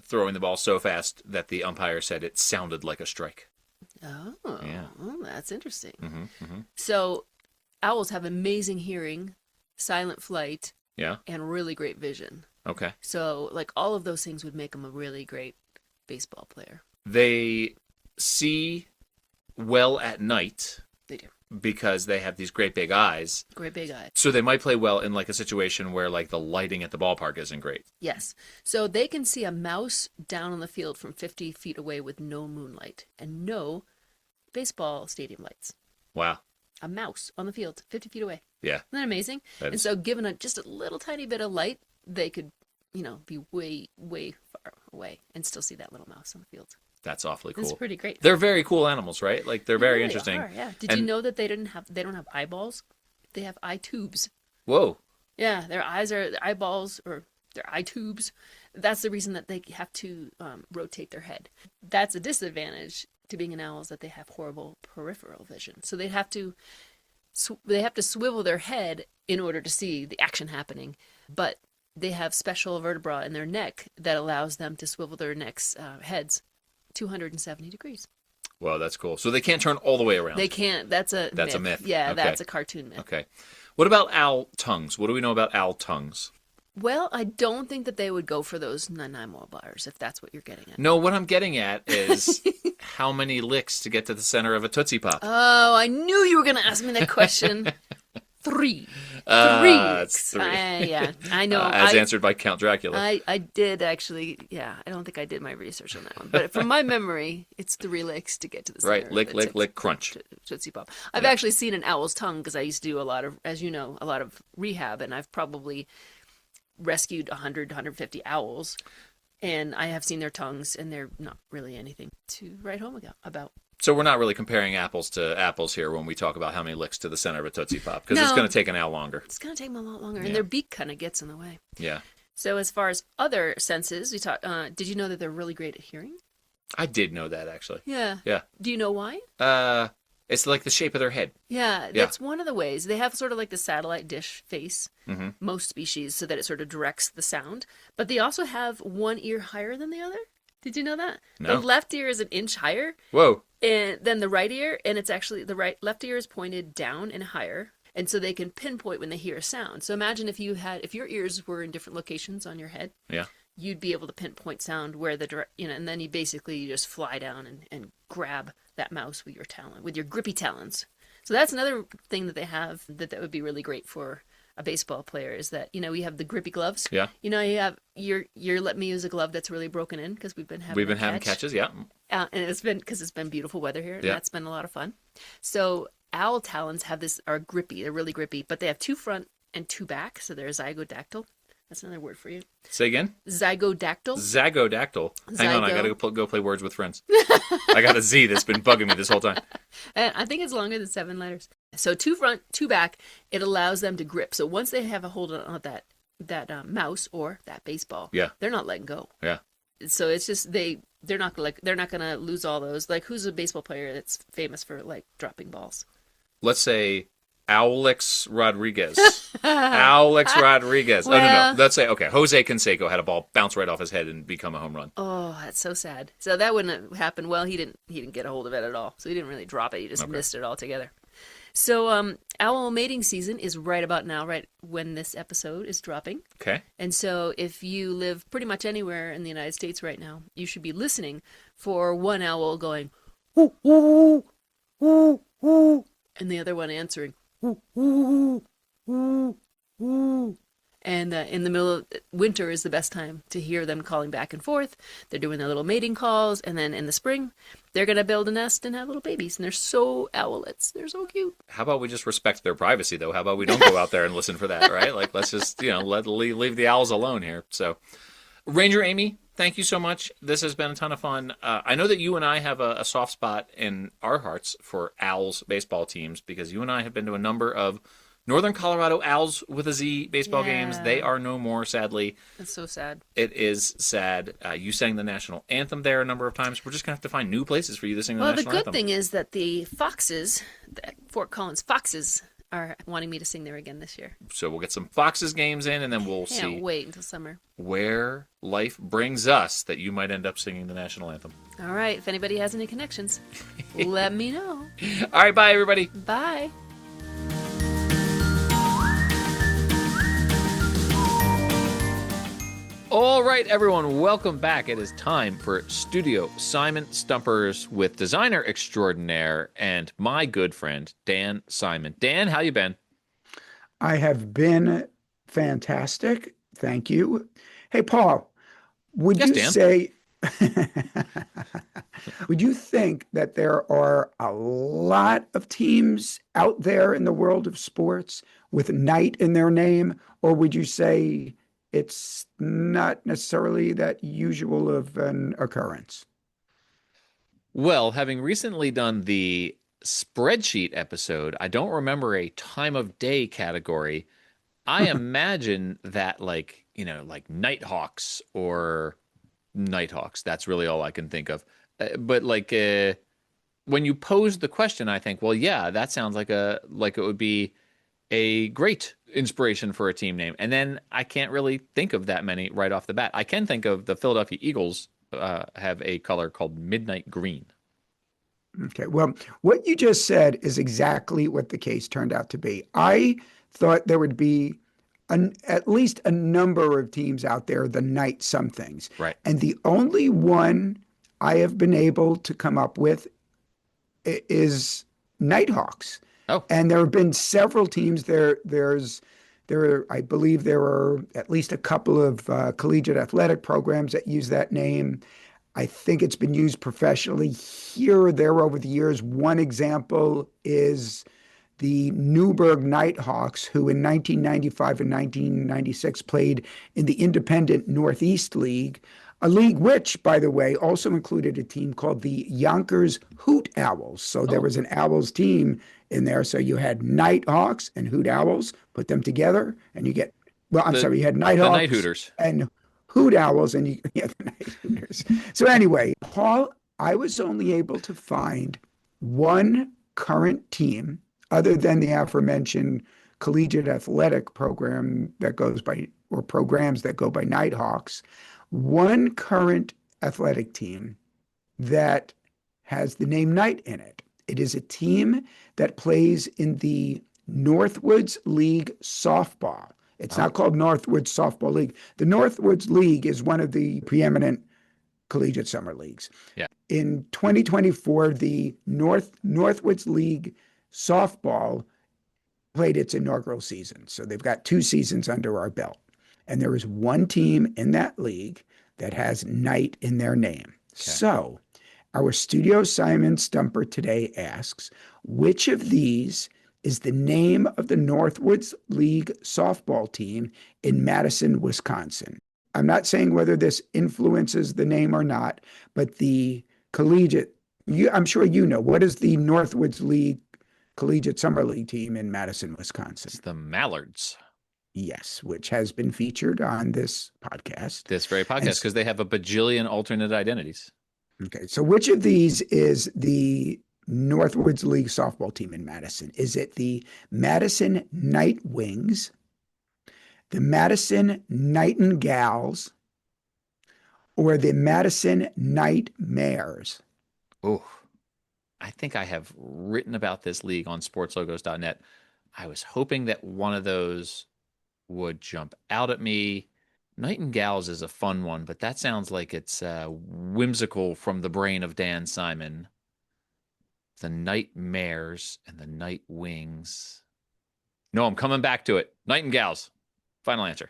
throwing the ball so fast that the umpire said it sounded like a strike. Oh, yeah. Well, that's interesting. Mm-hmm, mm-hmm. So owls have amazing hearing, silent flight, yeah, and really great vision. Okay. So, like, all of those things would make them a really great baseball player. They see well at night. They do. Because they have these great big eyes. Great big eyes. So they might play well in like a situation where like the lighting at the ballpark isn't great. Yes. So they can see a mouse down on the field from 50 feet away with no moonlight and no baseball stadium lights. Wow. A mouse on the field 50 feet away. Yeah. Isn't that amazing? And so given just a little tiny bit of light, they could, be way, way far away and still see that little mouse on the field. That's awfully cool. It's pretty great. They're very cool animals, right? Like they're very really interesting. Are, yeah. Did you know that they don't have eyeballs? They have eye tubes. Whoa. Yeah, their eyeballs or their eye tubes. That's the reason that they have to rotate their head. That's a disadvantage to being an owl, is that they have horrible peripheral vision. So they have to swivel their head in order to see the action happening. But they have special vertebra in their neck that allows them to swivel their heads 270 degrees. Well, that's cool. So they can't turn all the way around. They can't. That's a myth. Yeah, okay. That's a cartoon myth. Okay. What about owl tongues? What do we know about owl tongues? Well, I don't think that they would go for those Nanaimo bars, if that's what you're getting at. No, what I'm getting at is how many licks to get to the center of a Tootsie Pop. Oh, I knew you were going to ask me that question. 3. 3 licks. Yeah, I know. As answered by Count Dracula. I did actually, I don't think I did my research on that one. But from my memory, it's 3 licks to get to the center. Right, lick, crunch. Tootsie Pop. I've actually seen an owl's tongue because I used to do a lot of, as you know, a lot of rehab, and I've probably rescued 100, 150 owls. And I have seen their tongues, and they're not really anything to write home about. So we're not really comparing apples to apples here when we talk about how many licks to the center of a Tootsie Pop, because it's going to take an owl longer. It's going to take them a lot longer, and their beak kind of gets in the way. Yeah. So as far as other senses, we talk. Did you know that they're really great at hearing? I did know that, actually. Yeah. Yeah. Do you know why? It's like the shape of their head. Yeah, that's one of the ways. They have sort of like the satellite dish face, most species, so that it sort of directs the sound. But they also have one ear higher than the other. Did you know that? No. The left ear is an inch higher. Whoa. And then the right ear, and it's actually left ear is pointed down and higher. And so they can pinpoint when they hear a sound. So imagine if your ears were in different locations on your head. Yeah. You'd be able to pinpoint sound where and then you just fly down and grab that mouse with your grippy talons. So that's another thing that they have that would be really great for a baseball player, is that, we have the grippy gloves. Yeah. You're letting me use a glove that's really broken in, because we've been having catches. Yeah. And it's been beautiful weather here, and that's been a lot of fun. So owl talons are grippy. They're really grippy, but they have 2 front and 2 back. So they're zygodactyl. That's another word for you. Say again? Zygodactyl. Zygodactyl. Hang on, I got to go play Words with Friends. I got a Z that's been bugging me this whole time. And I think it's longer than 7 letters. So 2 front, 2 back, it allows them to grip. So once they have a hold on that mouse or that baseball, they're not letting go. Yeah. So it's just they're not gonna lose all those. Like, who's a baseball player that's famous for like dropping balls? let's say Alex Rodriguez. Alex Rodriguez. Oh, no. Well- Let's say, okay, Jose Canseco had a ball bounce right off his head and become a home run. Oh, that's so sad. So that wouldn't have happened. Well, he didn't get a hold of it at all. So he didn't really drop it. He just missed it altogether. So owl mating season is right about now, right when this episode is dropping. Okay. And so if you live pretty much anywhere in the United States right now, you should be listening for one owl going, "Woo, woo, woo, woo," and the other one answering, "Woo, woo, woo, woo." And in the middle of winter is the best time to hear them calling back and forth. They're doing their little mating calls, and then in the spring, they're going to build a nest and have little babies. And they're so owlets. They're so cute. How about we just respect their privacy, though? How about we don't go out there and listen for that, right? Like, let's just, leave the owls alone here. So, Ranger Amy, thank you so much. This has been a ton of fun. I know that you and I have a soft spot in our hearts for Owls baseball teams because you and I have been to a number of Northern Colorado Owls with a Z baseball games. They are no more, sadly. That's so sad. It is sad. You sang the national anthem there a number of times. We're just going to have to find new places for you to sing the national anthem. Well, the good thing is that the Foxes, the Fort Collins Foxes, are wanting me to sing there again this year. So we'll get some Foxes games in, and then we'll see. Can't wait until summer. Where life brings us that you might end up singing the national anthem. All right. If anybody has any connections, let me know. All right. Bye, everybody. Bye. All right, everyone, welcome back. It is time for Studio Simon Stumpers with designer extraordinaire and my good friend, Dan Simon. Dan, how you been? I have been fantastic. Thank you. Hey, Paul, would Yes, you Dan. say, would you think that there are a lot of teams out there in the world of sports with Knight in their name? Or would you say it's not necessarily that usual of an occurrence? Well, having recently done the spreadsheet episode, I don't remember a time of day category. I imagine that like Nighthawks or Nighthawks. That's really all I can think of. But when you pose the question, I think, well, yeah, that sounds like it would be a great inspiration for a team name. And then I can't really think of that many right off the bat. I can think of the Philadelphia Eagles have a color called Midnight Green. Okay, well, what you just said is exactly what the case turned out to be. I thought there would be at least a number of teams out there, the Knight somethings. Right. And the only one I have been able to come up with is Nighthawks. Oh. And there have been several teams there. I believe there are at least a couple of collegiate athletic programs that use that name. I think it's been used professionally here or there over the years. One example is the Newburgh Nighthawks, who in 1995 and 1996 played in the Independent Northeast League, a league which, by the way, also included a team called the Yonkers Hoot Owls. So there was an Owls team in there. So you had Nighthawks and Hoot Owls, put them together, and you get, you had Nighthawks Night Hooters. and Hoot Owls, and the Night Hooters. So anyway, Paul, I was only able to find one current team other than the aforementioned collegiate athletic program that goes by, or programs that go by Nighthawks, one current athletic team that has the name Knight in it. It is a team that plays in the Northwoods League softball. It's not called Northwoods Softball League. The Northwoods League is one of the preeminent collegiate summer leagues. Yeah. In 2024, the Northwoods League softball played its inaugural season. So they've got 2 seasons under our belt. And there is one team in that league that has Knight in their name. Okay. So our Studio Simon Stumper today asks, which of these is the name of the Northwoods League softball team in Madison, Wisconsin? I'm not saying whether this influences the name or not, but the collegiate, I'm sure you know, what is the Northwoods League collegiate summer league team in Madison, Wisconsin? It's the Mallards. Yes, which has been featured on this podcast. This very podcast, because they have a bajillion alternate identities. Okay, so which of these is the Northwoods League softball team in Madison? Is it the Madison Nightwings, the Madison Nightingales, or the Madison Nightmares? Oh, I think I have written about this league on sportslogos.net. I was hoping that one of those would jump out at me. Nightingales is a fun one, but that sounds like it's whimsical from the brain of Dan Simon. The Nightmares and the Night Wings. No, I'm coming back to it. Nightingales. Final answer.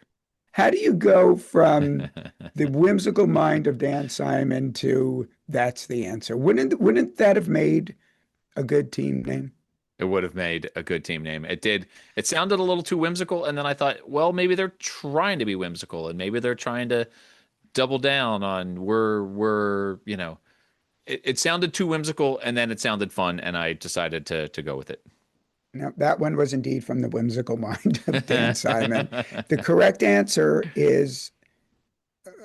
How do you go from the whimsical mind of Dan Simon to that's the answer? Wouldn't that have made a good team name? It would have made a good team name. It did. It sounded a little too whimsical, and then I thought, well, maybe they're trying to be whimsical, and maybe they're trying to double down on it sounded too whimsical, and then it sounded fun, and I decided to go with it. Now, that one was indeed from the whimsical mind of Dan Simon. The correct answer is,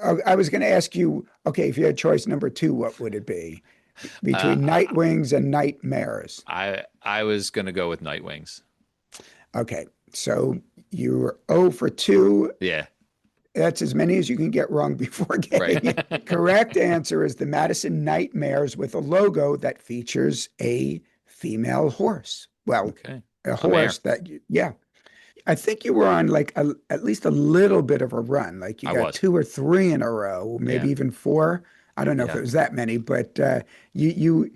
I was going to ask you, okay, if you had choice number 2, what would it be? Between Nightwings and Nightmares. I was going to go with Nightwings. Okay, so you're 0 for 2. Yeah. That's as many as you can get wrong before getting it. Correct answer is the Madison Nightmares with a logo that features a female horse. Well, okay. A horse that, yeah. I think you were on like at least a little bit of a run. Like you got 2 or 3 in a row, maybe even 4. I don't know if it was that many, but you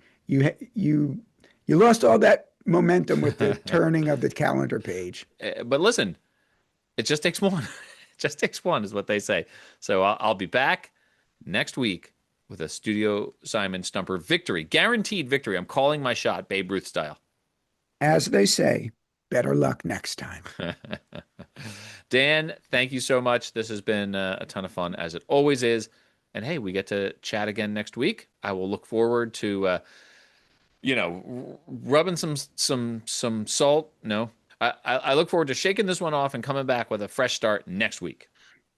lost all that momentum with the turning of the calendar page. But listen, it just takes one. It just takes one is what they say. So I'll be back next week with a Studio Simon Stumper victory, guaranteed victory. I'm calling my shot, Babe Ruth style. As they say, better luck next time. Dan, thank you so much. This has been a ton of fun, as it always is. And hey, we get to chat again next week. I will look forward to, rubbing some salt. No, I look forward to shaking this one off and coming back with a fresh start next week.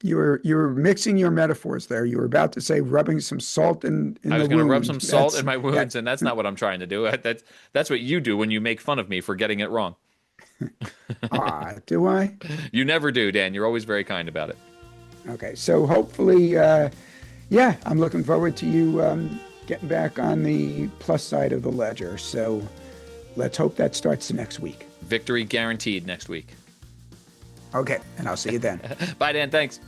You were mixing your metaphors there. You were about to say rubbing some salt in the wound. I was going to rub some salt in my wounds, and that's not what I'm trying to do. That's what you do when you make fun of me for getting it wrong. Do I? You never do, Dan. You're always very kind about it. Okay, so hopefully, I'm looking forward to you getting back on the plus side of the ledger. So let's hope that starts next week. Victory guaranteed next week. Okay, and I'll see you then. Bye, Dan. Thanks.